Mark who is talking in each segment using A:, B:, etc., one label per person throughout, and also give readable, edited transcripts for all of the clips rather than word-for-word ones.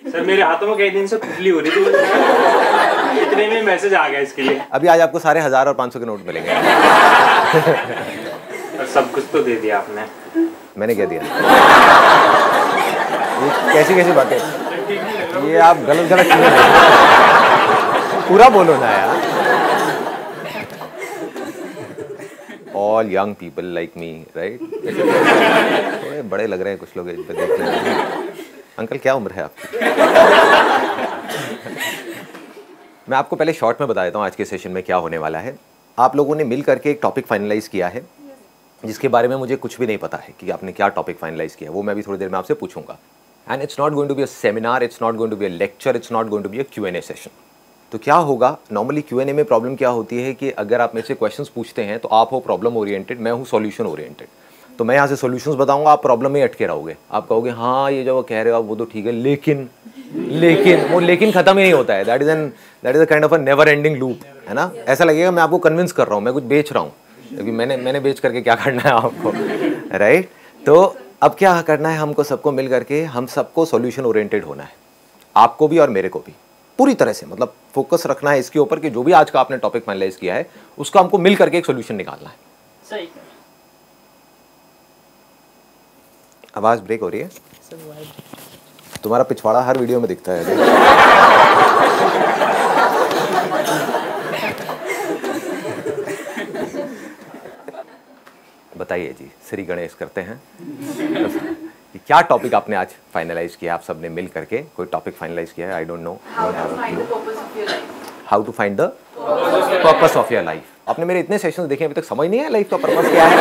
A: Sir मेरे हाथों में कई दिन से खुजली हो रही थी, इतने में मैसेज आ गया इसके लिए।
B: अभी आज आपको सारे 1000 और 500 के नोट मिलेंगे।
A: और सब कुछ तो दे दिया आपने।
B: मैंने क्या दिया? ये कैसी कैसी बातें, ये आप गलत गलत पूरा बोलो ना यार। All young people like me, right? थोड़े बड़े लग रहे हैं कुछ लोग इस पे देखने में। अंकल क्या उम्र है आपकी? मैं आपको पहले शॉर्ट में बता देता हूँ आज के सेशन में क्या होने वाला है। आप लोगों ने मिल करके एक टॉपिक फाइनलाइज किया है जिसके बारे में मुझे कुछ भी नहीं पता है कि आपने क्या टॉपिक फाइनलाइज किया, वो मैं भी थोड़ी देर में आपसे पूछूंगा। And it's not going to be a seminar, it's not going to be a lecture, it's not going to be a Q&A session. तो क्या होगा, नॉर्मली Q&A में प्रॉब्लम क्या होती है कि अगर आप मेरे से क्वेश्चंस पूछते हैं तो आप हो प्रॉब्लम ओरिएंटेड, मैं हूँ सॉल्यूशन ओरिएंटेड। तो मैं यहाँ से सॉल्यूशंस बताऊंगा, आप प्रॉब्लम में अटके रहोगे। आप कहोगे हाँ ये जो वो कह रहे हो आप वो तो ठीक है, लेकिन वो लेकिन खत्म ही नहीं होता है। That is a kind of a never ending loop, है ना? ऐसा लगेगा मैं आपको कन्विंस कर रहा हूँ, मैं कुछ बेच रहा हूँ, क्योंकि मैंने बेच करके क्या करना है आपको, राइट? तो अब क्या करना है हमको, सबको मिल करके हम सबको सॉल्यूशन ओरिएंटेड होना है, आपको भी और मेरे को भी पूरी तरह से। मतलब फोकस रखना है इसके ऊपर कि जो भी आज का आपने टॉपिक फाइनलाइज किया है उसका हमको मिल करके एक सॉल्यूशन निकालना है।
C: सही।
B: आवाज ब्रेक हो रही है, तुम्हारा पिछवाड़ा हर वीडियो में दिखता है। बताइए जी, श्री गणेश करते हैं। क्या टॉपिक आपने आज फाइनलाइज किया? आप सबने मिल करके कोई टॉपिक फाइनलाइज किया है? I don't know. How to find the purpose of your life. आपने मेरे इतने सेशंस देखे अभी तक समझ नहीं आया लाइफ का पर्पस क्या है?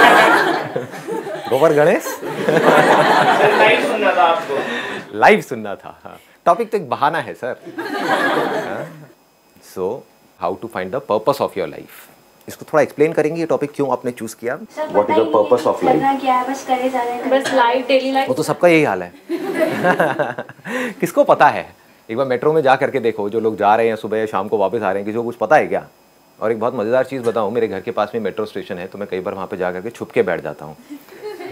B: गोबर गणेश
C: लाइव सुनना था आपको,
B: लाइव सुनना था। हाँ, टॉपिक तो एक बहाना है sir. So how to find the purpose of your life, इसको थोड़ा एक्सप्लेन करेंगे ये टॉपिक क्यों आपने चूज किया? What is the purpose of life?
D: क्या है, बस करे जा रहे हैं,
C: बस लाइफ, डेली लाइफ।
B: वो तो सबका यही हाल है। किसको पता है? एक बार मेट्रो में जा करके देखो, जो लोग जा रहे हैं सुबह या शाम को वापस आ रहे हैं, किसी को कुछ पता है क्या? और एक बहुत मज़ेदार चीज़ बताऊँ, मेरे घर के पास में मेट्रो स्टेशन है, तो मैं कई बार वहाँ पे जा करके छुप के बैठ जाता हूँ।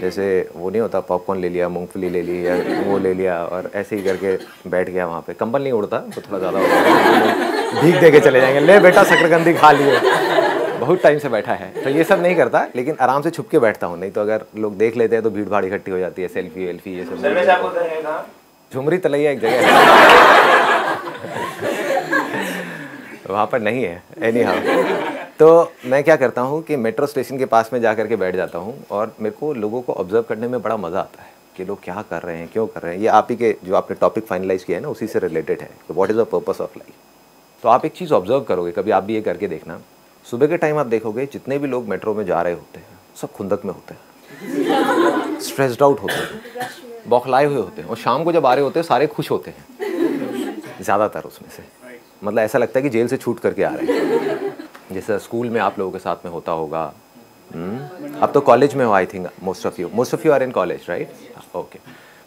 B: जैसे वो नहीं होता, पॉपकॉर्न ले लिया, मूंगफली ले ली या वो ले लिया, और ऐसे ही करके बैठ गया वहाँ पे। कंबल नहीं उड़ता तो थोड़ा ज़्यादा होता, भीख दे के चले जाएंगे, ले बेटा शकरकंदी खा लिए, बहुत टाइम से बैठा है। तो ये सब नहीं करता, लेकिन आराम से छुप के बैठता हूँ, नहीं तो अगर लोग देख लेते हैं तो भीड़ भाड़ इकट्ठी हो जाती है, सेल्फी वेल्फी ये सब। झुमरी तलैया एक जगह है वहाँ पर नहीं है। एनी हाउ, तो मैं क्या करता हूँ कि मेट्रो स्टेशन के पास में जा करके बैठ जाता हूँ, और मेरे को लोगों को ऑब्जर्व करने में बड़ा मज़ा आता है कि लोग क्या कर रहे हैं, क्यों कर रहे हैं। ये आप ही के जो आपने टॉपिक फाइनलाइज किया है ना, उसी से रिलेटेड है कि what is the purpose of life. तो आप एक चीज़ ऑब्जर्व करोगे, कभी आप भी ये करके देखना, सुबह के टाइम आप देखोगे जितने भी लोग मेट्रो में जा रहे होते हैं सब खुंदक में होते हैं, स्ट्रेस्ड आउट होते हैं, बौखलाए हुए होते हैं, और शाम को जब आ रहे होते हैं सारे खुश होते हैं ज़्यादातर उसमें से। मतलब ऐसा लगता है कि जेल से छूट करके आ रहे हैं, जैसे स्कूल में आप लोगों के साथ में होता होगा। अब तो कॉलेज में हो, I think most of you are in college, right? Okay.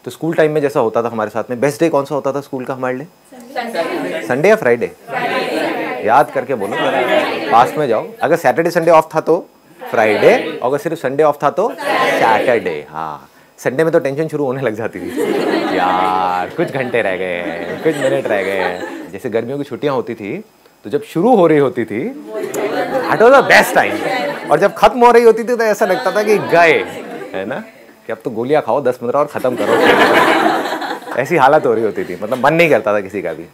B: तो स्कूल टाइम में जैसा होता था हमारे साथ में, बेस्ट डे कौन सा होता था स्कूल का हमारे लिए? संडे या फ्राइडे? याद करके बोलो, पास्ट में जाओ। अगर सैटरडे संडे ऑफ था तो फ्राइडे, अगर सिर्फ संडे ऑफ था तो सैटरडे। हाँ, संडे में तो टेंशन शुरू होने लग जाती थी, यार कुछ घंटे रह गए हैं, कुछ मिनट रह गए हैं। जैसे गर्मियों की छुट्टियां होती थी तो जब शुरू हो रही होती थी that was the best time, और जब खत्म हो रही होती थी तो ऐसा लगता था कि गए, है ना, कि अब तो गोलियां खाओ 10-15 और ख़त्म करो। ऐसी हालत हो रही होती थी, मतलब मन नहीं करता था किसी का भी।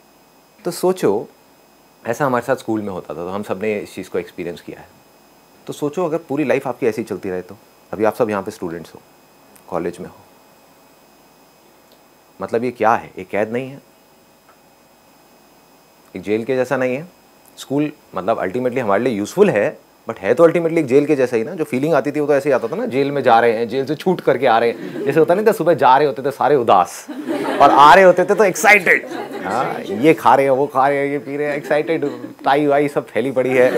B: तो सोचो ऐसा हमारे साथ स्कूल में होता था, तो हम सब ने इस चीज़ को एक्सपीरियंस किया है। तो सोचो अगर पूरी लाइफ आपकी ऐसी चलती रहे तो। अभी आप सब यहाँ पे स्टूडेंट्स हो, कॉलेज में हो, मतलब ये क्या है? ये कैद नहीं है, एक जेल के जैसा नहीं है। स्कूल मतलब अल्टीमेटली हमारे लिए यूज़फुल है, बट है तो अल्टीमेटली एक जेल के जैसा ही ना। जो फीलिंग आती थी वो तो ऐसे ही आता था ना, जेल में जा रहे हैं, जेल से छूट करके आ रहे हैं। जैसे होता नहीं था, सुबह जा रहे होते थे सारे उदास, और आ रहे होते थे तो एक्साइटेड, हाँ ये खा रहे हैं, वो खा रहे हैं, ये पी रहे हैं, एक्साइटेड, टाई वाई सब फैली पड़ी है,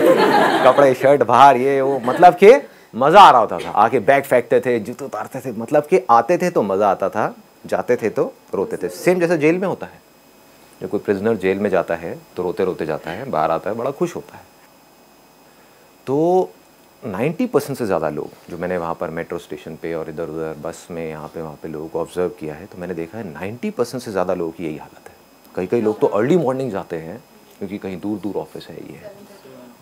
B: कपड़े शर्ट बाहर ये वो, मतलब कि मज़ा आ रहा होता था। आके बैग फेंकते थे, जूते उतारते थे, मतलब कि आते थे तो मज़ा आता था, जाते थे तो रोते थे। सेम जैसे जेल में होता है, जब कोई प्रिजनर जेल में जाता है तो रोते रोते जाता है, बाहर आता है बड़ा खुश होता है। तो 90% से ज़्यादा लोग जो मैंने वहाँ पर मेट्रो स्टेशन पे और इधर उधर बस में यहाँ पे वहाँ पे लोगों को ऑब्जर्व किया है, तो मैंने देखा है 90% से ज़्यादा लोगों की यही हालत है। कई कई लोग तो अर्ली मॉर्निंग जाते हैं, क्योंकि कहीं दूर दूर ऑफिस है, ये है,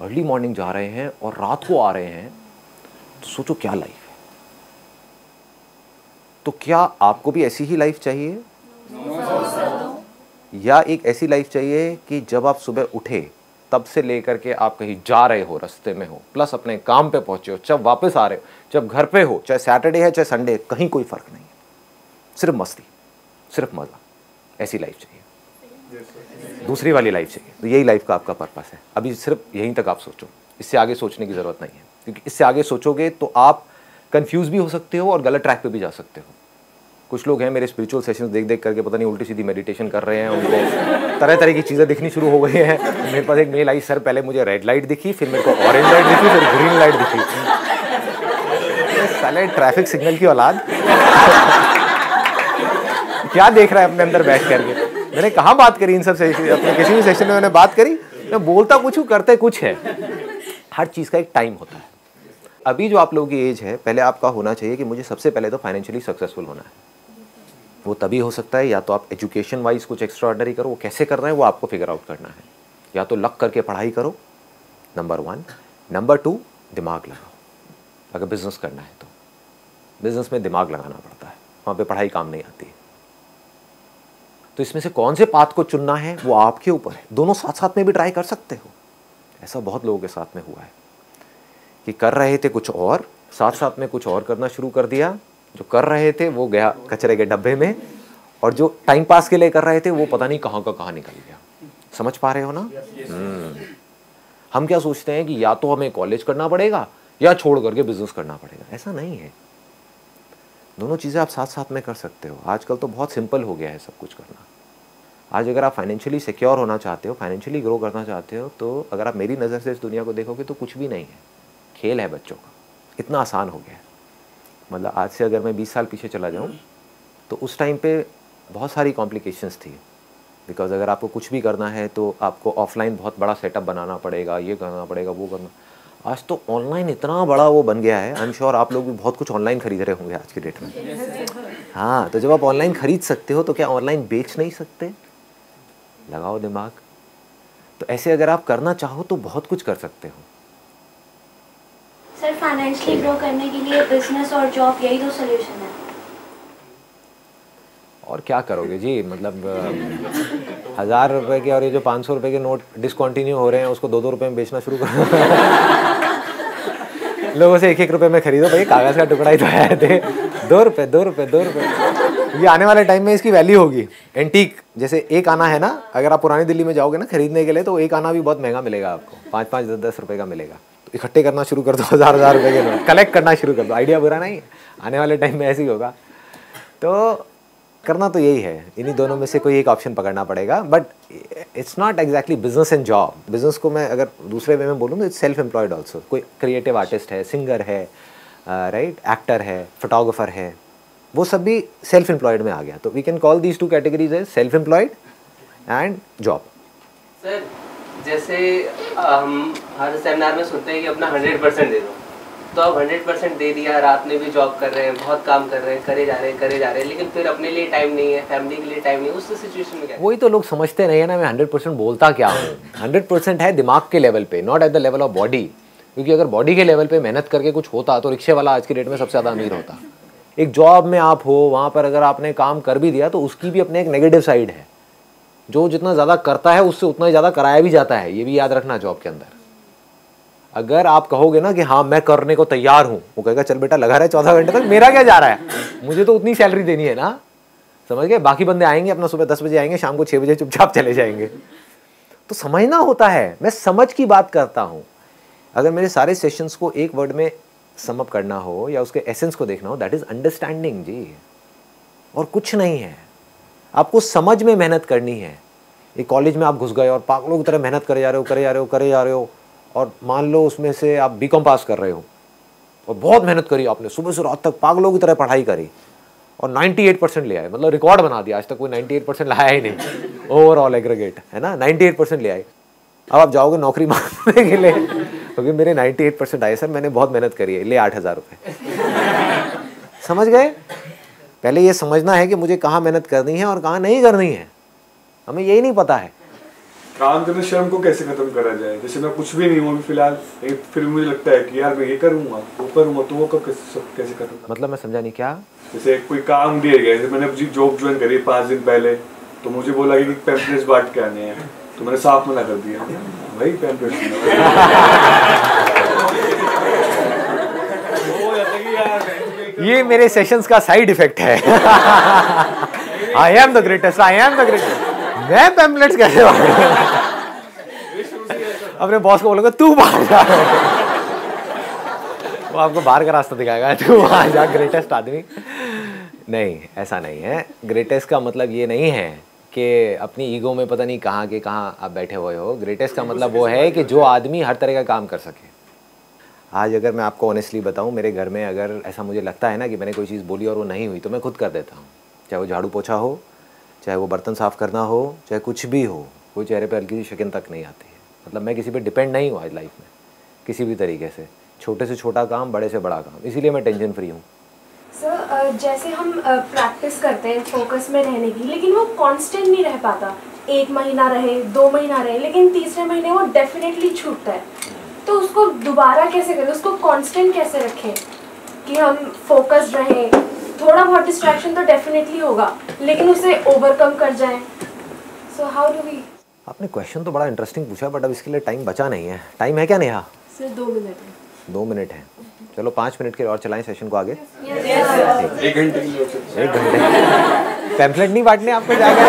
B: अर्ली मॉर्निंग जा रहे हैं और रात को आ रहे हैं। तो सोचो क्या लाइफ है। तो क्या आपको भी ऐसी ही लाइफ चाहिए, या एक ऐसी लाइफ चाहिए कि जब आप सुबह उठे तब से लेकर के आप कहीं जा रहे हो, रास्ते में हो, प्लस अपने काम पे पहुंचे हो, जब वापस आ रहे हो, जब घर पे हो, चाहे सैटरडे है चाहे संडे, कहीं कोई फर्क नहीं है, सिर्फ मस्ती, सिर्फ मजा, ऐसी लाइफ चाहिए, दूसरी वाली लाइफ चाहिए। तो यही लाइफ का आपका पर्पस है। अभी सिर्फ यहीं तक आप सोचो, इससे आगे सोचने की जरूरत नहीं है, क्योंकि इससे आगे सोचोगे तो आप कंफ्यूज भी हो सकते हो और गलत ट्रैक पे भी जा सकते हो। कुछ लोग हैं मेरे स्पिरिचुअल सेशंस देख देख करके पता नहीं उल्टी सीधी मेडिटेशन कर रहे हैं, उनको तरह तरह की चीज़ें दिखनी शुरू हो गई हैं। मेरे पास एक मेल आई, सर पहले मुझे रेड लाइट दिखी, फिर मेरे को ऑरेंज लाइट दिखी, फिर ग्रीन लाइट दिखी। साले ट्रैफिक सिग्नल की औलाद क्या देख रहा है अपने अंदर बैठ करके। मैंने कहाँ बात करी इन सब सेशन, अपने किसी भी सेशन में मैंने बात करी, मैं बोलता कुछ हूँ करते कुछ है। हर चीज़ का एक टाइम होता है। अभी जो आप लोगों की एज है, पहले आपका होना चाहिए कि मुझे सबसे पहले तो फाइनेंशियली सक्सेसफुल होना है। वो तभी हो सकता है या तो आप एजुकेशन वाइज कुछ एक्स्ट्रा ऑर्डिनरी करो, वो कैसे कर रहे हैं वो आपको फिगर आउट करना है, या तो लक करके पढ़ाई करो, नंबर 1। नंबर 2, दिमाग लगाओ। अगर बिजनेस करना है तो बिजनेस में दिमाग लगाना पड़ता है, वहाँ पे पढ़ाई काम नहीं आती है। तो इसमें से कौन से पाथ को चुनना है वो आपके ऊपर है। दोनों साथ साथ में भी ट्राई कर सकते हो। ऐसा बहुत लोगों के साथ में हुआ है कि कर रहे थे कुछ और, साथ साथ में कुछ और करना शुरू कर दिया। जो कर रहे थे वो गया कचरे के डब्बे में, और जो टाइम पास के लिए कर रहे थे वो पता नहीं कहाँ का कहाँ निकल गया। समझ पा रहे हो ना? हम क्या सोचते हैं कि या तो हमें कॉलेज करना पड़ेगा या छोड़ करके बिजनेस करना पड़ेगा। ऐसा नहीं है, दोनों चीज़ें आप साथ साथ में कर सकते हो। आजकल तो बहुत सिंपल हो गया है सब कुछ करना। आज अगर आप फाइनेंशियली सिक्योर होना चाहते हो, फाइनेंशियली ग्रो करना चाहते हो, तो अगर आप मेरी नज़र से इस दुनिया को देखोगे तो कुछ भी नहीं है, खेल है बच्चों का। इतना आसान हो गया है। मतलब आज से अगर मैं 20 साल पीछे चला जाऊं तो उस टाइम पे बहुत सारी कॉम्प्लिकेशंस थी, बिकॉज अगर आपको कुछ भी करना है तो आपको ऑफलाइन बहुत बड़ा सेटअप बनाना पड़ेगा, ये करना पड़ेगा, वो करना। आज तो ऑनलाइन इतना बड़ा वो बन गया है। आई एम श्योर आप लोग भी बहुत कुछ ऑनलाइन खरीद रहे होंगे आज की डेट में। हाँ, तो जब आप ऑनलाइन खरीद सकते हो तो क्या ऑनलाइन बेच नहीं सकते? लगाओ दिमाग। तो ऐसे अगर आप करना चाहो तो बहुत कुछ कर सकते हो।
D: सर, फाइनेंशियली ग्रो करने के लिए बिजनेस और जॉब, यही दो सोल्यूशन है।
B: और क्या करोगे जी? मतलब 1000 रुपए के और ये जो 500 रुपए के नोट डिसकंटिन्यू हो रहे हैं उसको 2-2 रुपए में बेचना शुरू करो। लोगों से 1-1 रुपए में खरीदो भाई, कागज का टुकड़ा ही तो है। 2 रुपए 2 रुपए 2 रुपए। ये आने वाले टाइम में इसकी वैल्यू होगी। एंटीक जैसे एक आना है ना, अगर आप पुरानी दिल्ली में जाओगे ना खरीदने के लिए तो एक आना भी बहुत महंगा मिलेगा आपको, 5-5 10-10 रुपए का मिलेगा। तो इकट्ठे करना शुरू कर दो, 1000 रुपए के नोट कलेक्ट करना शुरू कर दो। आइडिया बुरा नहीं है, आने वाले टाइम में ऐसे ही होगा। तो करना तो यही है, इन्हीं दोनों में से कोई एक ऑप्शन पकड़ना पड़ेगा। But it's not exactly business and job. Business को मैं अगर दूसरे वे में बोलूँ तो इट्स सेल्फ एम्प्लॉयड ऑल्सो। कोई क्रिएटिव आर्टिस्ट है, सिंगर है, राइट, एक्टर है, फोटोग्राफर है, वो सब भी सेल्फ एम्प्लॉयड में आ गया। तो we can call these 2 categories as self employed and job.
E: Sir, जैसे हम हर सेमिनार में सुनते हैं कि अपना 100% दे दो, तो अब 100% दे दिया, रात में भी जॉब कर रहे हैं, बहुत काम कर रहे हैं, करे जा रहे हैं, लेकिन फिर अपने लिए टाइम नहीं है, फैमिली के लिए टाइम नहीं है। उस सिचुएशन में क्या?
B: वही तो लोग समझते नहीं है ना, मैं 100% बोलता क्या हूँ। 100% है दिमाग के लेवल पे, not at the level of body. क्योंकि अगर बॉडी के लेवल पे मेहनत करके कुछ होता तो रिक्शे वाला आज की डेट में सबसे ज़्यादा अमीर होता। एक जॉब में आप हो, वहाँ पर अगर आपने काम कर भी दिया तो उसकी भी अपने एक नेगेटिव साइड है। जो जितना ज़्यादा करता है उससे उतना ही ज़्यादा कराया भी जाता है, ये भी याद रखना जॉब के अंदर। अगर आप कहोगे ना कि हाँ मैं करने को तैयार हूँ, वो कहेगा चल बेटा लगा रहा है 14 घंटे तक, मेरा क्या जा रहा है, मुझे तो उतनी सैलरी देनी है ना। समझ गए? बाकी बंदे आएंगे अपना सुबह 10 बजे आएंगे, शाम को 6 बजे चुपचाप चले जाएंगे। तो समझना होता है, मैं समझ की बात करता हूँ। अगर मेरे सारे सेशंस को एक वर्ड में समअप करना हो या उसके एसेंस को देखना हो, दैट इज अंडरस्टैंडिंग जी, और कुछ नहीं है। आपको समझ में मेहनत करनी है। एक कॉलेज में आप घुस गए और पागलों की तरह मेहनत करे जा रहे हो और मान लो उसमें से आप बीकॉम पास कर रहे हो और बहुत मेहनत करी आपने, सुबह से रात तक पागलों की तरह पढ़ाई करी और 98% ले आए, मतलब रिकॉर्ड बना दिया। आज तक कोई 98% लाया ही नहीं ओवरऑल एग्रीगेट, है ना, 98% ले आए। अब आप जाओगे नौकरी मांगने के लिए, क्योंकि मेरे 98% आए सर, मैंने बहुत मेहनत करी है, ले 8,000 रुपये। समझ गए? पहले ये समझना है कि मुझे कहाँ मेहनत करनी है और कहाँ नहीं करनी है, हमें यही नहीं पता है।
F: काम करने शर्म को कैसे खत्म करा जाए? जैसे मैं कुछ भी नहीं हूँ अभी फिलहाल, फिर मुझे लगता है कि यार मैं ये करूँगा वो करूँगा, तो वो कब कैसे खत्म?
B: मतलब मैं समझा नहीं क्या?
F: जैसे कोई काम दिया गया, जैसे मैंने जॉब ज्वाइन करी 5 दिन पहले, तो मुझे बोला कि पैम्पलेट्स बांट के आने हैं, तो मैंने साफ मना कर दिया भाई पैम्पलेट्स।
B: ये मेरे सेशंस का साइड इफेक्ट है। I am the greatest, I am the greatest. मैं पैम्पलेट्स कैसे बांटूं? अपने बॉस को बोलूंगा तू बाहर जा, वो आपको बाहर का रास्ता दिखाएगा, तू वहां जा ग्रेटेस्ट आदमी। नहीं, ऐसा नहीं है। ग्रेटेस्ट का मतलब ये नहीं है कि अपनी ईगो में पता नहीं कहाँ के कहाँ आप बैठे हुए हो। ग्रेटेस्ट का मतलब वो है कि जो आदमी हर तरह का काम कर सके। आज अगर मैं आपको ऑनेस्टली बताऊं, मेरे घर में अगर ऐसा मुझे लगता है ना कि मैंने कोई चीज़ बोली और वो नहीं हुई, तो मैं खुद कर देता हूँ। चाहे वो झाड़ू पोछा हो, चाहे वो बर्तन साफ़ करना हो, चाहे कुछ भी हो, कोई चेहरे पे हल्की सी शिकन तक नहीं आती है। मतलब मैं किसी पे डिपेंड नहीं हूँ आज लाइफ में किसी भी तरीके से, छोटे से छोटा काम, बड़े से बड़ा काम, इसीलिए मैं टेंशन फ्री हूँ।
G: सर जैसे हम प्रैक्टिस करते हैं फोकस में रहने की, लेकिन वो कांस्टेंट नहीं रह पाता। 1 महीना रहे, 2 महीना रहे, लेकिन तीसरे महीने वो डेफिनेटली छूटता है। तो उसको दोबारा कैसे करें, उसको कांस्टेंट कैसे रखें कि हम फोकस्ड रहें? थोड़ा बहुत डिस्ट्रैक्शन तो डेफिनेटली होगा, लेकिन उसे ओवरकम कर जाएं। So how do we?
B: आपने क्वेश्चन तो बड़ा इंटरेस्टिंग पूछा, बट अब इसके लिए टाइम बचा नहीं है। टाइम है क्या नेहा?
G: सर 2 मिनट है।
B: 2 मिनट है, चलो 5 मिनट के और चलाएं सेशन को आगे।
F: 1 घंटे के लिए
B: 1 घंटे पैम्फलेट नहीं बांटने आपको जाकर?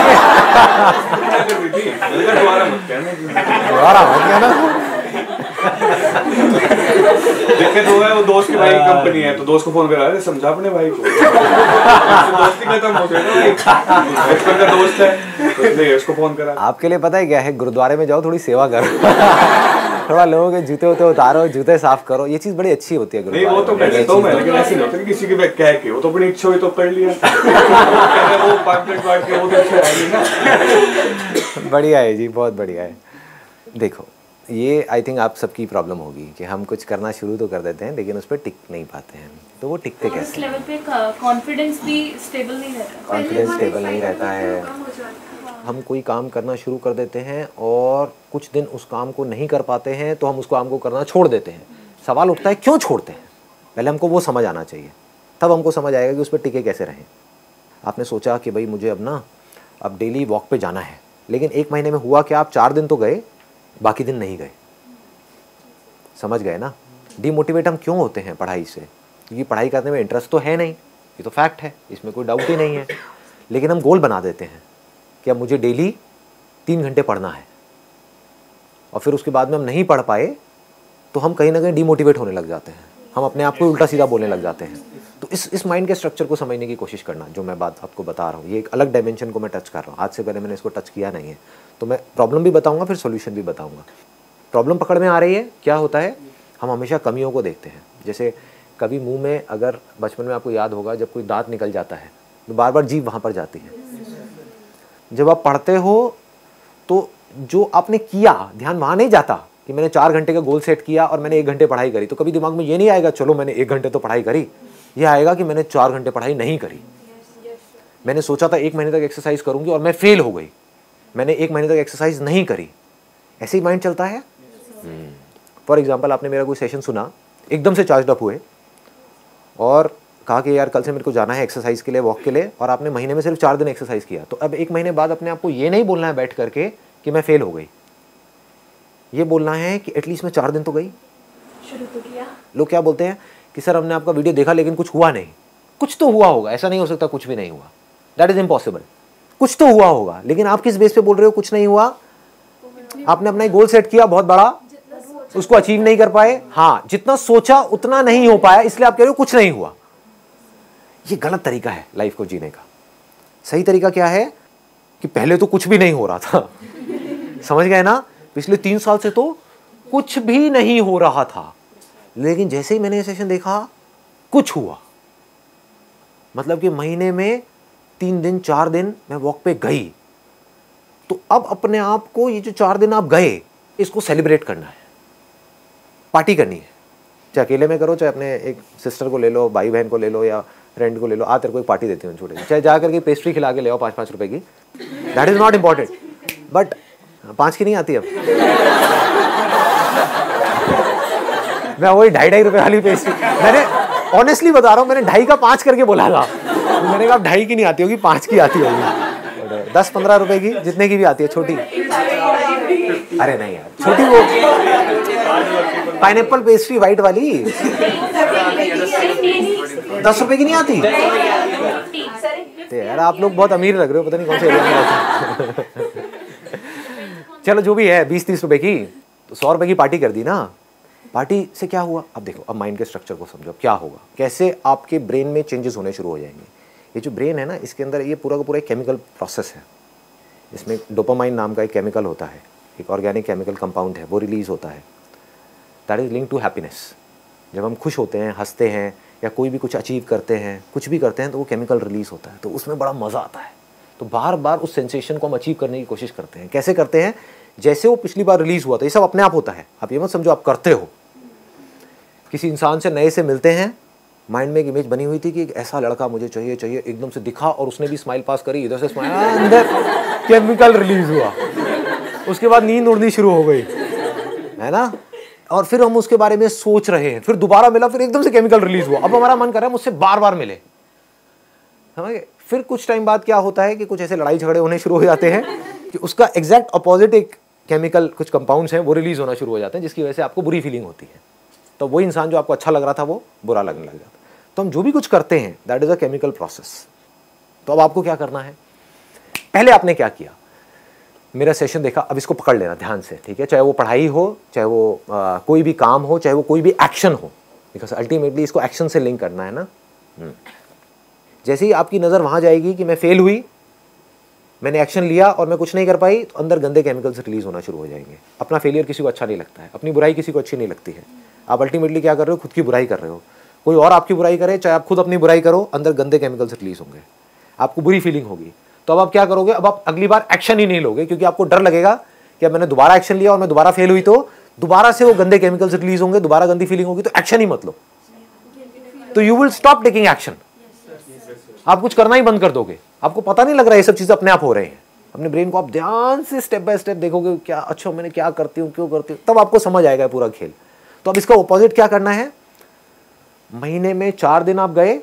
F: दोबारा मत कहना,
B: दोबारा मत कहना।
F: दिक्कत हुआ है, वो दोस्त की भाई की कंपनी है, तो दोस्त को फोन करा, समझा अपने भाई को। दोस्ती खत्म हो गई ना, बचपन का दोस्त है, तो इसलिए उसको फोन करा।
B: आपके लिए पता है क्या है? गुरुद्वारे में जाओ, थोड़ी सेवा करो। थोड़ा लोगों के जूते उते उतारो, जूते साफ करो, ये चीज़ बड़ी अच्छी होती है।
F: नहीं, वो तो कहते तो मैं, लेकिन ऐसे नहीं होता कि किसी के कह के, वो तो अपनी इच्छा हुई तो कर लिया। वो पैम्पलेट बांट के वो तो अच्छा है ना।
B: बढ़िया है जी, बहुत बढ़िया है। देखो, ये आई थिंक आप सबकी प्रॉब्लम होगी कि हम कुछ करना शुरू तो कर देते हैं, लेकिन उस पर टिक नहीं पाते हैं। तो वो टिकते
C: उस
B: कैसे?
C: लेवल पे कॉन्फिडेंस भी स्टेबल नहीं रहता।
B: कॉन्फिडेंस स्टेबल नहीं रहता है। हम कोई काम करना शुरू कर देते हैं और कुछ दिन उस काम को नहीं कर पाते हैं, तो हम उस काम को करना छोड़ देते हैं। सवाल उठता है क्यों छोड़ते हैं? पहले हमको वो समझ आना चाहिए, तब हमको समझ आएगा कि उस पर टिके कैसे रहें। आपने सोचा कि भाई मुझे अब डेली वॉक पे जाना है, लेकिन 1 महीने में हुआ क्या? आप 4 दिन तो गए, बाकी दिन नहीं गए। समझ गए ना? डिमोटिवेट हम क्यों होते हैं पढ़ाई से? क्योंकि पढ़ाई करने में इंटरेस्ट तो है नहीं, ये तो फैक्ट है, इसमें कोई डाउट ही नहीं है। लेकिन हम गोल बना देते हैं कि अब मुझे डेली 3 घंटे पढ़ना है, और फिर उसके बाद में हम नहीं पढ़ पाए तो हम कहीं ना कहीं डिमोटिवेट होने लग जाते हैं, हम अपने आप को उल्टा सीधा बोलने लग जाते हैं। तो इस माइंड के स्ट्रक्चर को समझने की कोशिश करना, जो मैं बात आपको बता रहा हूँ, ये एक अलग डायमेंशन को मैं टच कर रहा हूँ। आज से पहले मैंने इसको टच किया नहीं है, तो मैं प्रॉब्लम भी बताऊँगा, फिर सोल्यूशन भी बताऊँगा। प्रॉब्लम पकड़ में आ रही है, क्या होता है? हम हमेशा कमियों को देखते हैं। जैसे कभी मुंह में, अगर बचपन में आपको याद होगा, जब कोई दांत निकल जाता है तो बार बार जीभ वहाँ पर जाती है। जब आप पढ़ते हो तो जो आपने किया, ध्यान वहाँ नहीं जाता कि मैंने 4 घंटे का गोल सेट किया और मैंने 1 घंटे पढ़ाई करी। तो कभी दिमाग में ये नहीं आएगा चलो मैंने 1 घंटे तो पढ़ाई करी, ये आएगा कि मैंने 4 घंटे पढ़ाई नहीं करी। मैंने सोचा था 1 महीने तक एक्सरसाइज करूँगी और मैं फेल हो गई, मैंने 1 महीने तक एक्सरसाइज नहीं करी। ऐसे ही माइंड चलता है। फॉर एग्जाम्पल, आपने मेरा कोई सेशन सुना, एकदम से चार्ज अप हुए और कहा कि यार कल से मेरे को जाना है एक्सरसाइज के लिए, वॉक के लिए, और आपने महीने में सिर्फ 4 दिन एक्सरसाइज किया। तो अब 1 महीने बाद अपने आप को ये नहीं बोलना है बैठ करके कि मैं फेल हो गई, ये बोलना है कि एटलीस्ट मैं 4 दिन तो गई,
G: शुरू तो किया।
B: लोग क्या बोलते हैं कि सर हमने आपका वीडियो देखा लेकिन कुछ हुआ नहीं। कुछ तो हुआ होगा, ऐसा नहीं हो सकता कुछ भी नहीं हुआ, दैट इज इम्पॉसिबल। कुछ तो हुआ होगा, लेकिन आप किस बेस पे बोल रहे हो कुछ नहीं हुआ? आपने अपना गोल सेट किया बहुत बड़ा, उसको अचीव नहीं कर पाए। हाँ, जितना सोचा उतना नहीं हो पाया, इसलिए आप कह रहे हो कुछ नहीं हुआ। ये गलत तरीका है लाइफ को जीने का। सही तरीका क्या है? कि पहले तो कुछ भी नहीं हो रहा था, समझ गए ना, पिछले 3 साल से तो कुछ भी नहीं हो रहा था, लेकिन जैसे ही मैंने ये सेशन देखा कुछ हुआ। मतलब कि महीने में 3 दिन 4 दिन मैं वॉक पे गई, तो अब अपने आप को ये जो 4 दिन आप गए इसको सेलिब्रेट करना है, पार्टी करनी है। चाहे अकेले में करो, चाहे अपने एक सिस्टर को ले लो, भाई बहन को ले लो, या फ्रेंड को ले लो, तेरे को एक पार्टी देती हूँ छोटे, चाहे जा करके पेस्ट्री खिला के ले आओ 5-5 रुपए की, that is not important, but 5 की नहीं आती अब मैं वही 2.5 रुपए वाली पेस्ट्री, मैंने ऑनेस्टली बता रहा हूँ, मैंने 2.5 का 5 करके बोला था, मैंने कहा 2.5 की नहीं आती होगी, 5 की आती होगी, 10-15 रुपए की, जितने की भी आती है छोटी। अरे नहीं यार, छोटी वो पाइनएप्पल पेस्ट्री वाइट वाली 10 रुपए की नहीं आती। तो यार आप लोग बहुत अमीर लग रहे हो, पता नहीं कौन से एरिया में रहते हो। चलो जो भी है 20-30 रुपए की, तो 100 रुपए की पार्टी कर दी ना। पार्टी से क्या हुआ, अब देखो, अब माइंड के स्ट्रक्चर को समझो, क्या होगा, कैसे आपके ब्रेन में चेंजेस होने शुरू हो जाएंगे। ये जो ब्रेन है ना, इसके अंदर ये पूरा का पूरा एक केमिकल प्रोसेस है। इसमें डोपामाइन नाम का एक केमिकल होता है, एक ऑर्गेनिक केमिकल कंपाउंड है, वो रिलीज होता है, that is link to happiness. जब हम खुश होते हैं, हंसते हैं, या कोई भी कुछ अचीव करते हैं, कुछ भी करते हैं, तो वो केमिकल रिलीज होता है, तो उसमें बड़ा मज़ा आता है। तो बार बार उस सेंसेशन को हम अचीव करने की कोशिश करते हैं। कैसे करते हैं, जैसे वो पिछली बार रिलीज हुआ था, ये सब अपने आप होता है, आप ये मत समझो आप करते हो। किसी इंसान से नए से मिलते हैं, माइंड में एक इमेज बनी हुई थी कि एक ऐसा लड़का मुझे चाहिए, एकदम से दिखा और उसने भी स्माइल पास करी, इधर से स्माइल, अंदर केमिकल रिलीज हुआ, उसके बाद नींद उड़नी शुरू हो गई, है ना। और फिर हम उसके बारे में सोच रहे हैं, फिर दोबारा मिला, फिर एकदम से केमिकल रिलीज हुआ, अब हमारा मन कर रहा है मुझसे बार बार मिले, समझ गए। फिर कुछ टाइम बाद क्या होता है कि कुछ ऐसे लड़ाई झगड़े होने शुरू हो जाते हैं कि उसका एग्जैक्ट अपोजिट एक केमिकल, कुछ कंपाउंड्स हैं, वो रिलीज होना शुरू हो जाते हैं, जिसकी वजह से आपको बुरी फीलिंग होती है। तो वही इंसान जो आपको अच्छा लग रहा था वो बुरा लगने लग जाता है। तो हम जो भी कुछ करते हैं, that is a chemical process. तो अब आपको क्या करना है, पहले आपने क्या किया, मेरा सेशन देखा, अब इसको पकड़ लेना ध्यान से, ठीक है। चाहे वो पढ़ाई हो, चाहे वो कोई भी काम हो, चाहे वो कोई भी एक्शन हो, बिकॉज अल्टीमेटली इसको एक्शन से लिंक करना है ना। जैसे ही आपकी नज़र वहाँ जाएगी कि मैं फेल हुई, मैंने एक्शन लिया और मैं कुछ नहीं कर पाई, तो अंदर गंदे केमिकल्स रिलीज होना शुरू हो जाएंगे। अपना फेलियर किसी को अच्छा नहीं लगता है, अपनी बुराई किसी को अच्छी नहीं लगती है। आप अल्टीमेटली क्या कर रहे हो, खुद की बुराई कर रहे हो। कोई और आपकी बुराई करे, चाहे आप खुद अपनी बुराई करो, अंदर गंदे केमिकल्स रिलीज होंगे, आपको बुरी फीलिंग होगी। तो अब आप क्या करोगे, अब आप अगली बार एक्शन ही नहीं लोगे, क्योंकि आपको डर लगेगा कि अब मैंने दोबारा एक्शन लिया और मैं दोबारा फेल हुई तो दोबारा से वो गंदे केमिकल्स रिलीज होंगे, दोबारा गंदी फीलिंग होगी, तो एक्शन ही मत लो। तो you will stop taking action, आप कुछ करना ही बंद कर दोगे। आपको पता नहीं लग रहा है ये सब चीजें अपने आप हो रहे हैं। अपने ब्रेन को आप ध्यान से स्टेप बाय स्टेप देखोगे, क्या अच्छा मैंने क्या करती हूँ, क्यों करती हूँ, तब आपको समझ आएगा पूरा खेल। तो अब इसका ऑपोजिट क्या करना है, महीने में 4 दिन आप गए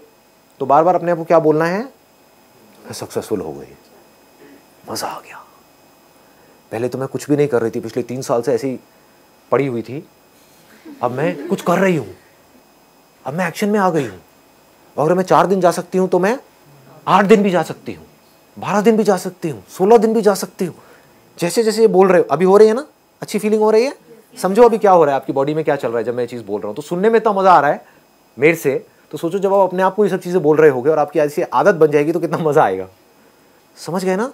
B: तो बार बार अपने आप को क्या बोलना है, मैं सक्सेसफुल हो गई, मजा आ गया। पहले तो मैं कुछ भी नहीं कर रही थी, पिछले 3 साल से ऐसी पड़ी हुई थी, अब मैं कुछ कर रही हूं, अब मैं एक्शन में आ गई हूं। अगर मैं 4 दिन जा सकती हूं तो मैं 8 दिन भी जा सकती हूं, 12 दिन भी जा सकती हूं, 16 दिन भी जा सकती हूं। जैसे जैसे ये बोल रहे हो, अभी हो रही है ना, अच्छी फीलिंग हो रही है। समझो अभी क्या हो रहा है, आपकी बॉडी में क्या चल रहा है जब मैं ये चीज़ बोल रहा हूँ। तो सुनने में इतना मजा आ रहा है मेरे से, तो सोचो जब आप अपने आप को ये सब चीज़ें बोल रहे होगे और आपकी ऐसी आदत बन जाएगी तो कितना मजा आएगा। समझ गए ना।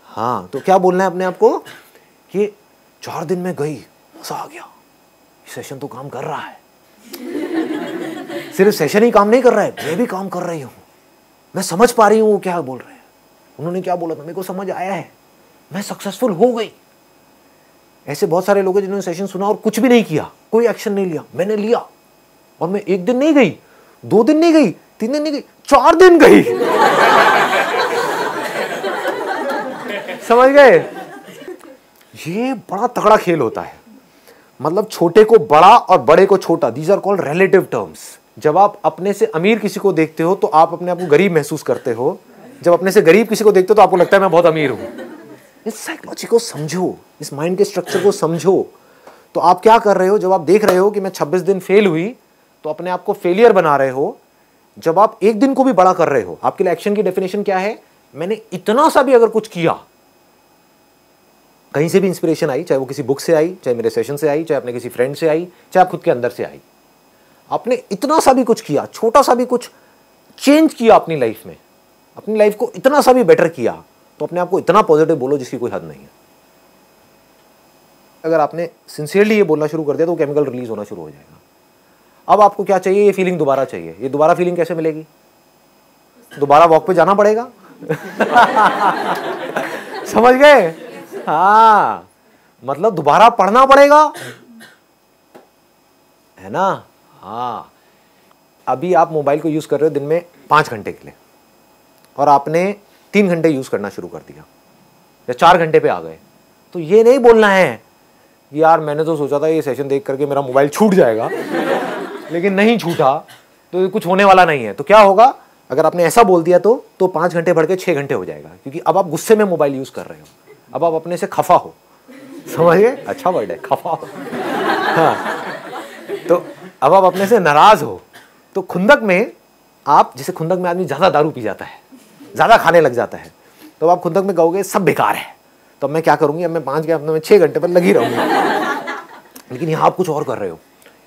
B: हाँ, तो क्या बोलना है अपने आप को कि 4 दिन में गई, मजा आ गया, सेशन तो काम कर रहा है। सिर्फ सेशन ही काम नहीं कर रहा है, मैं भी काम कर रही हूँ, मैं समझ पा रही हूँ वो क्या बोल रहे हैं, उन्होंने क्या बोला था मेरे को समझ आया है, मैं सक्सेसफुल हो गई। ऐसे बहुत सारे लोग हैं जिन्होंने सेशन सुना और कुछ भी नहीं किया, कोई एक्शन नहीं लिया। मैंने लिया और मैं 1 दिन नहीं गई, 2 दिन नहीं गई, 3 दिन नहीं गई, 4 दिन गई। समझ गए। ये बड़ा तगड़ा खेल होता है, मतलब छोटे को बड़ा और बड़े को छोटा, these are called relative terms. जब आप अपने से अमीर किसी को देखते हो तो आप अपने आप को गरीब महसूस करते हो, जब अपने से गरीब किसी को देखते हो तो आपको लगता है मैं बहुत अमीर हूं। इस साइकोलॉजी को समझो, इस माइंड के स्ट्रक्चर को समझो। तो आप क्या कर रहे हो, जब आप देख रहे हो कि मैं 26 दिन फेल हुई, तो अपने आप को फेलियर बना रहे हो। जब आप 1 दिन को भी बड़ा कर रहे हो, आपके लिए एक्शन की डेफिनेशन क्या है, मैंने इतना सा भी अगर कुछ किया, कहीं से भी इंस्पिरेशन आई, चाहे वो किसी बुक से आई, चाहे मेरे सेशन से आई, चाहे अपने किसी फ्रेंड से आई, चाहे आप खुद के अंदर से आई, आपने इतना सा भी कुछ किया, छोटा सा भी कुछ चेंज किया अपनी लाइफ में, अपनी लाइफ को इतना सा भी बेटर किया, तो अपने आप को इतना पॉजिटिव बोलो जिसकी कोई हद नहीं है। अगर आपने सिंसियरली ये बोलना शुरू कर दिया तो केमिकल रिलीज होना शुरू हो जाएगा। अब आपको क्या चाहिए? ये फीलिंग दोबारा चाहिए। ये दोबारा फीलिंग कैसे मिलेगी? दोबारा वॉक पे जाना पड़ेगा। समझ गए? हाँ, मतलब दोबारा पढ़ना पड़ेगा, है ना? हाँ, अभी आप मोबाइल को यूज कर रहे हो दिन में 5 घंटे के लिए, और आपने 3 घंटे यूज करना शुरू कर दिया या 4 घंटे पे आ गए, तो ये नहीं बोलना है कि यार मैंने तो सोचा था ये सेशन देख करके मेरा मोबाइल छूट जाएगा, लेकिन नहीं छूटा, तो कुछ होने वाला नहीं है। तो क्या होगा अगर आपने ऐसा बोल दिया तो 5 घंटे बढ़ के 6 घंटे हो जाएगा, क्योंकि अब आप गुस्से में मोबाइल यूज कर रहे हो, अब आप अपने से खफा हो। समझ गए? अच्छा वर्ड है, खफा हो। हाँ, तो अब आप अपने से नाराज हो। तो खुंदक में आप, जैसे खुंदक में आदमी ज्यादा दारू पी जाता है, ज्यादा खाने लग जाता है, तो आप खुंदक में कहोगे सब बेकार है, तो अब मैं क्या करूंगी, अब मैं 5 के अपने में 6 घंटे पर लगी रहूंगी। लेकिन यहाँ आप कुछ और कर रहे हो,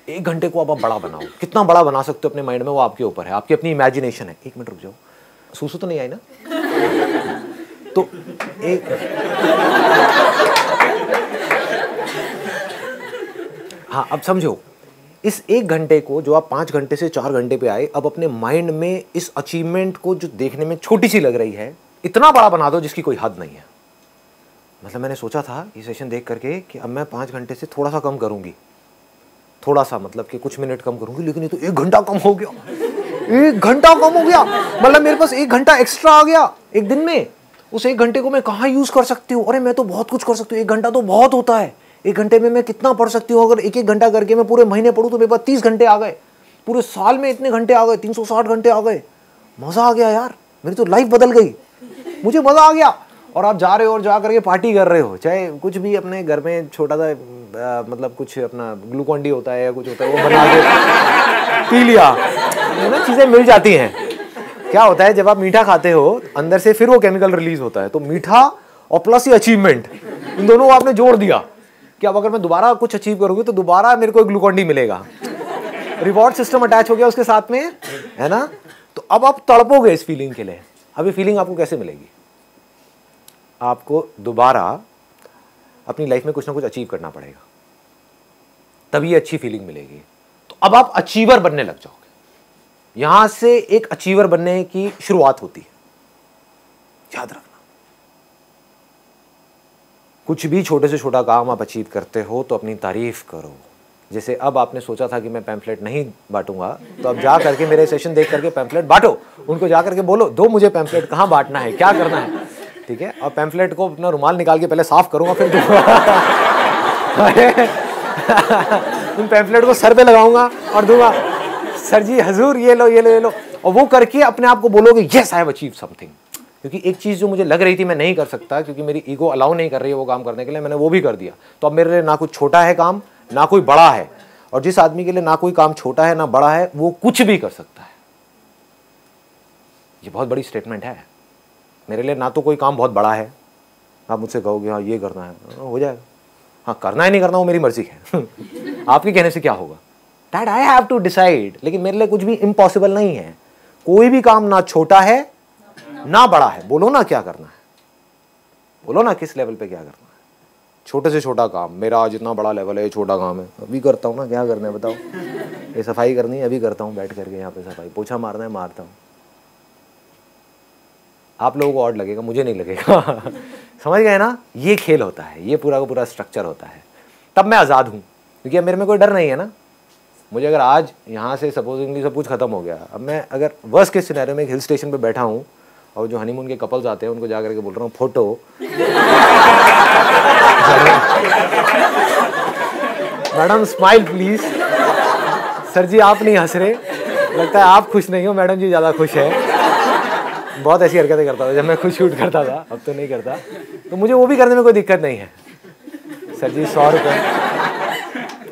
B: 1 घंटे को अब आप बड़ा बनाओ। कितना बड़ा बना सकते हो अपने माइंड में वो आपके ऊपर है, आपकी अपनी इमेजिनेशन है। 1 मिनट रुक जाओ, सूसू तो नहीं आई ना? तो एक हाँ, अब समझो, इस 1 घंटे को जो आप 5 घंटे से 4 घंटे पे आए, अब अपने माइंड में इस अचीवमेंट को जो देखने में छोटी सी लग रही है, इतना बड़ा बना दो जिसकी कोई हद नहीं है। मतलब मैंने सोचा था ये सेशन देख करके कि अब मैं 5 घंटे से थोड़ा सा कम करूंगी, थोड़ा सा मतलब कि कुछ मिनट कम करूंगी, लेकिन ये तो 1 घंटा कम हो गया। 1 घंटा कम हो गया, मतलब मेरे पास 1 घंटा एक्स्ट्रा आ गया एक दिन में। उस 1 घंटे को मैं कहाँ यूज कर सकती हूँ? अरे मैं तो बहुत कुछ कर सकती हूँ, 1 घंटा तो बहुत होता है। 1 घंटे में मैं कितना पढ़ सकती हूँ? अगर 1-1 घंटा करके मैं पूरे महीने पढ़ूँ तो मेरे पास 30 घंटे आ गए, पूरे साल में इतने घंटे आ गए, 360 घंटे आ गए। मजा आ गया यार, मेरी तो लाइफ बदल गई, मुझे मजा आ गया। और आप जा रहे हो और जा करके पार्टी कर रहे हो, चाहे कुछ भी अपने घर में छोटा सा मतलब कुछ अपना ग्लूकॉन डी होता है या कुछ होता है, वो बना के पी लिया, ना चीजें मिल जाती हैं। क्या होता है जब आप मीठा खाते हो अंदर से, फिर वो केमिकल रिलीज होता है। तो मीठा और प्लस ये अचीवमेंट, इन दोनों को आपने जोड़ दिया कि अब अगर मैं दोबारा कुछ अचीव करूंगी तो दोबारा मेरे को ग्लूकॉन डी मिलेगा। रिवॉर्ड सिस्टम अटैच हो गया उसके साथ में, है ना? तो अब आप तड़पोगे इस फीलिंग के लिए। अब ये फीलिंग आपको कैसे मिलेगी? आपको दोबारा अपनी लाइफ में कुछ ना कुछ अचीव करना पड़ेगा, तभी अच्छी फीलिंग मिलेगी। तो अब आप अचीवर बनने लग जाओगे। यहां से एक अचीवर बनने की शुरुआत होती है, याद रखना। कुछ भी छोटे से छोटा काम आप अचीव करते हो तो अपनी तारीफ करो। जैसे अब आपने सोचा था कि मैं पैम्फलेट नहीं बांटूंगा, तो अब जा करके मेरे सेशन देख करके पैम्फलेट बांटो। उनको जा करके बोलो, दो मुझे पैम्फलेट, कहाँ बांटना है, क्या करना है, ठीक है? और पैम्फलेट को अपना रुमाल निकाल के पहले साफ करूंगा, फिर उन पैम्फलेट को सर पे लगाऊंगा और दूंगा, सर जी हजूर ये लो ये लो ये लो। और वो करके अपने आप को बोलोगे yes I have achieved something. क्योंकि एक चीज़ जो मुझे लग रही थी मैं नहीं कर सकता, क्योंकि मेरी ईगो अलाउ नहीं कर रही है वो काम करने के लिए, मैंने वो भी कर दिया। तो अब मेरे लिए ना कुछ छोटा है काम, ना कोई बड़ा है। और जिस आदमी के लिए ना कोई काम छोटा है ना बड़ा है, वो कुछ भी कर सकता है। ये बहुत बड़ी स्टेटमेंट है। मेरे लिए ना तो कोई काम बहुत बड़ा है, आप मुझसे कहोगे हाँ ये करना है, हो जाएगा। हाँ, करना है नहीं करना वो मेरी मर्जी है। आपके कहने से क्या होगा? That I have to decide. लेकिन मेरे लिए कुछ भी इम्पॉसिबल नहीं है। कोई भी काम ना छोटा है ना बड़ा है। बोलो ना क्या करना है, बोलो ना किस लेवल पे क्या करना है। छोटे से छोटा काम, मेरा आज इतना बड़ा लेवल है, ये छोटा काम है, अभी करता हूँ ना, क्या करना है बताओ? ये सफाई करनी है, अभी करता हूँ बैठ करके यहाँ पे सफाई, पोछा मारना है मारता हूँ। आप लोगों को ऑड लगेगा, मुझे नहीं लगेगा। समझ गए ना? ये खेल होता है, ये पूरा का पूरा स्ट्रक्चर होता है। तब मैं आज़ाद हूँ, क्योंकि अब मेरे में कोई डर नहीं है ना। मुझे अगर आज यहाँ से सपोजिंगली सब कुछ खत्म हो गया, अब मैं अगर वर्स्ट केस सिनेरियो में एक हिल स्टेशन पे बैठा हूँ और जो हनीमून के कपल्स आते हैं उनको जा करके बोल रहा हूँ photo, madam smile please. Sir ji आप नहीं हंस रहे, लगता है आप खुश नहीं हो, मैडम जी ज़्यादा खुश है। बहुत ऐसी हरकतें करता था जब मैं खुद शूट करता था, अब तो नहीं करता। तो मुझे वो भी करने में कोई दिक्कत नहीं है। सर जी 100 रुपये,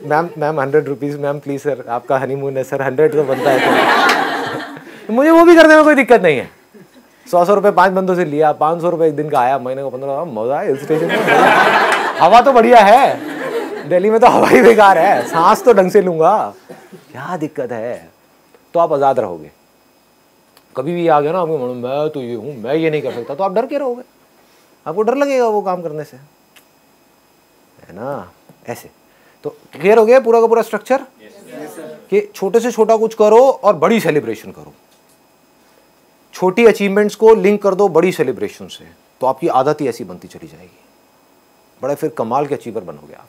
B: ma'am 100 rupees, ma'am please sir आपका हनीमून है सर, 100 तो बनता है। तो मुझे वो भी करने में कोई दिक्कत नहीं है। 100 रुपये 5 बंदों से लिया, 500 रुपये एक दिन का आया, महीने को 15। मज़ा है हिल स्टेशन में, हवा तो बढ़िया है। दिल्ली में तो हवा ही बेकार है, सांस तो ढंग से लूँगा, क्या दिक्कत है? तो आप आज़ाद रहोगे। कभी भी आ गया ना आपको, मैं तो ये हूँ, मैं ये नहीं कर सकता, तो आप डर के रहोगे। आपको डर लगेगा वो काम करने से, है ना। ऐसे तो क्लियर हो गया पूरा का पूरा स्ट्रक्चर कि छोटे से छोटा कुछ करो और बड़ी सेलिब्रेशन करो, छोटी अचीवमेंट्स को लिंक कर दो बड़ी सेलिब्रेशन से, तो आपकी आदत ही ऐसी बनती चली जाएगी, बड़े फिर कमाल के अचीवर बनोगे आप।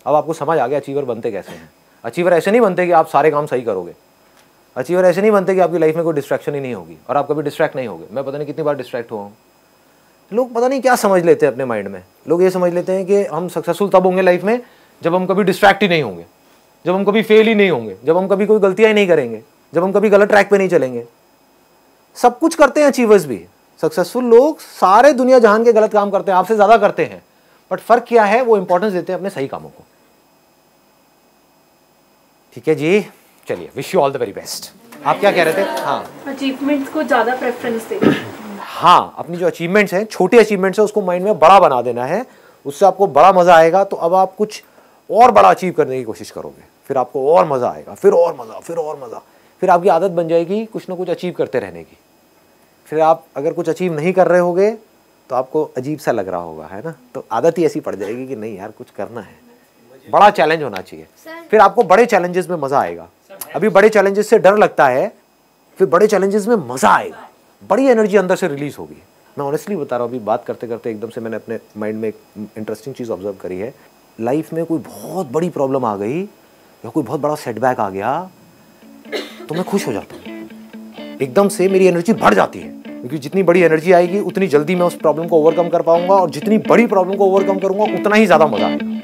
B: अब आपको समझ आ गया अचीवर बनते कैसे हैं। अचीवर ऐसे नहीं बनते कि आप सारे काम सही करोगे, अचीवर ऐसे नहीं बनते कि आपकी लाइफ में कोई डिस्ट्रैक्शन ही नहीं होगी और आप कभी डिस्ट्रैक्ट नहीं होगे। मैं पता नहीं कितनी बार डिस्ट्रैक्ट हुआ हूँ। लोग पता नहीं क्या समझ लेते हैं अपने माइंड में, लोग ये समझ लेते हैं कि हम सक्सेसफुल तब होंगे लाइफ में जब हम कभी डिस्ट्रैक्ट ही नहीं होंगे, जब हम कभी फेल ही नहीं होंगे, जब हम कभी कोई गलतियां ही नहीं करेंगे, जब हम कभी गलत ट्रैक पे नहीं चलेंगे। सब कुछ करते हैं अचीवर्स भी, सक्सेसफुल लोग सारे दुनिया जहान के गलत काम करते हैं, आपसे ज्यादा करते हैं, बट फर्क क्या है, वो इंपॉर्टेंस देते हैं अपने सही कामों को। ठीक है जी, चलिए, wish you all the very best. आप क्या कह रहे थे? हाँ,
C: अचीवमेंट्स को ज़्यादा प्रेफरेंस देना।
B: हाँ, अपनी जो अचीवमेंट्स हैं, छोटे अचीवमेंट्स हैं, उसको माइंड में बड़ा बना देना है, उससे आपको बड़ा मजा आएगा। तो अब आप कुछ और बड़ा अचीव करने की कोशिश करोगे, फिर आपको और मजा आएगा, फिर और मजा, फिर और मजा, फिर आपकी आदत बन जाएगी कुछ ना कुछ अचीव करते रहने की। फिर आप अगर कुछ अचीव नहीं कर रहे होगे तो आपको अजीब सा लग रहा होगा, है ना। तो आदत ही ऐसी पड़ जाएगी कि नहीं यार, कुछ करना है, बड़ा चैलेंज होना चाहिए। फिर आपको बड़े चैलेंजेस में मजा आएगा। अभी बड़े चैलेंजेस से डर लगता है, फिर बड़े चैलेंजेस में मजा आएगा, बड़ी एनर्जी अंदर से रिलीज होगी। मैं ऑनेस्टली बता रहा हूँ, अभी बात करते करते एकदम से मैंने अपने माइंड में एक इंटरेस्टिंग चीज़ ऑब्जर्व करी है। लाइफ में कोई बहुत बड़ी प्रॉब्लम आ गई या कोई बहुत बड़ा सेटबैक आ गया तो मैं खुश हो जाता हूँ, एकदम से मेरी एनर्जी बढ़ जाती है, क्योंकि जितनी बड़ी एनर्जी आएगी उतनी जल्दी मैं उस प्रॉब्लम को ओवरकम कर पाऊंगा, और जितनी बड़ी प्रॉब्लम को ओवरकम करूंगा उतना ही ज़्यादा मजा आएगा।